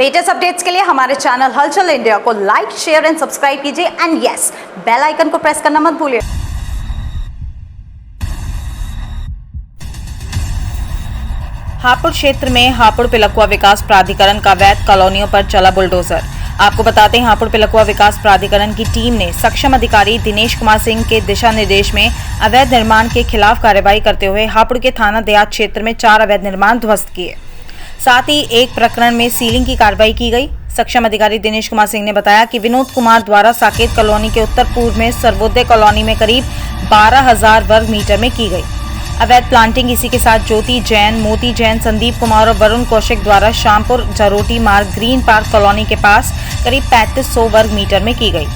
Latest updates के लिए हमारे चैनल हलचल इंडिया को लाइक, शेयर एंड सब्सक्राइब कीजिए एंड यस, बेल आइकन को प्रेस करना मत भूलिए। हापुड़ क्षेत्र में हापुड़ पिलखुआ विकास प्राधिकरण का अवैध कॉलोनियों पर चला बुलडोजर। आपको बताते हैं, हापुड़ पिलखुआ विकास प्राधिकरण की टीम ने सक्षम अधिकारी दिनेश कुमार सिंह के दिशा निर्देश में अवैध निर्माण के खिलाफ कार्रवाई करते हुए हापुड़ के थाना देहात क्षेत्र में 4 अवैध निर्माण ध्वस्त किए। साथ ही एक प्रकरण में सीलिंग की कार्रवाई की गई। सक्षम अधिकारी दिनेश कुमार सिंह ने बताया कि विनोद कुमार द्वारा साकेत कॉलोनी के उत्तर पूर्व में सर्वोदय कॉलोनी में करीब 12,000 वर्ग मीटर में की गई अवैध प्लांटिंग। इसी के साथ ज्योति जैन, मोती जैन, संदीप कुमार और वरुण कौशिक द्वारा शामपुर जरोटी मार्ग ग्रीन पार्क कॉलोनी के पास करीब 3500 वर्ग मीटर में की गई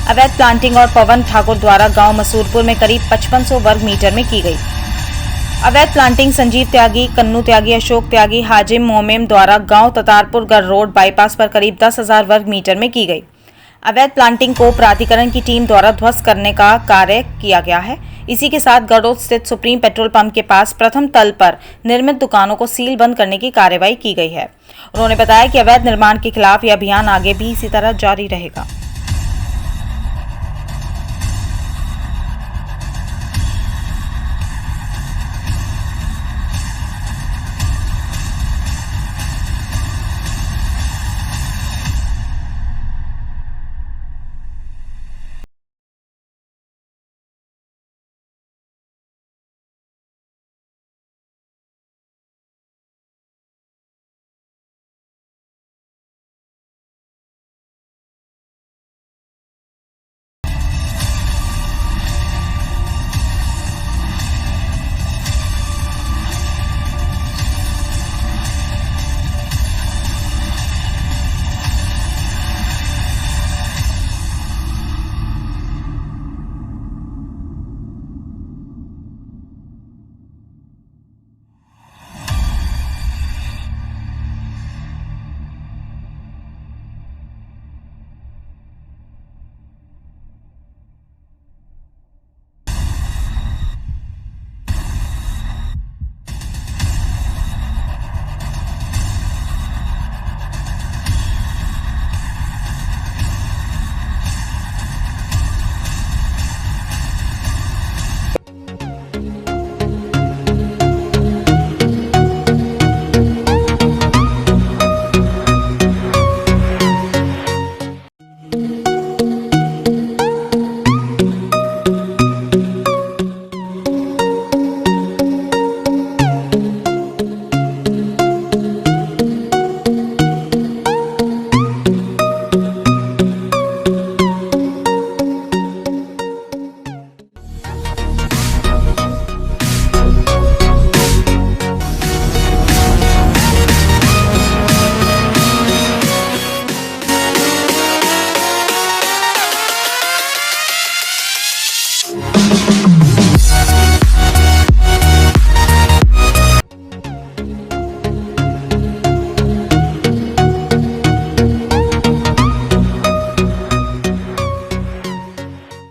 अवैध प्लांटिंग और पवन ठाकुर द्वारा गांव मसूरपुर में करीब 5500 वर्ग मीटर में की गई अवैध प्लांटिंग। संजीव त्यागी, कन्नू त्यागी, अशोक त्यागी, हाजिम मोमेम द्वारा गांव ततारपुर गढ़ रोड बाईपास पर करीब 10,000 वर्ग मीटर में की गई अवैध प्लांटिंग को प्राधिकरण की टीम द्वारा ध्वस्त करने का कार्य किया गया है। इसी के साथ गढ़ोद स्थित सुप्रीम पेट्रोल पंप के पास प्रथम तल पर निर्मित दुकानों को सील बंद करने की कार्रवाई की गई है। उन्होंने बताया कि अवैध निर्माण के खिलाफ यह अभियान आगे भी इसी तरह जारी रहेगा।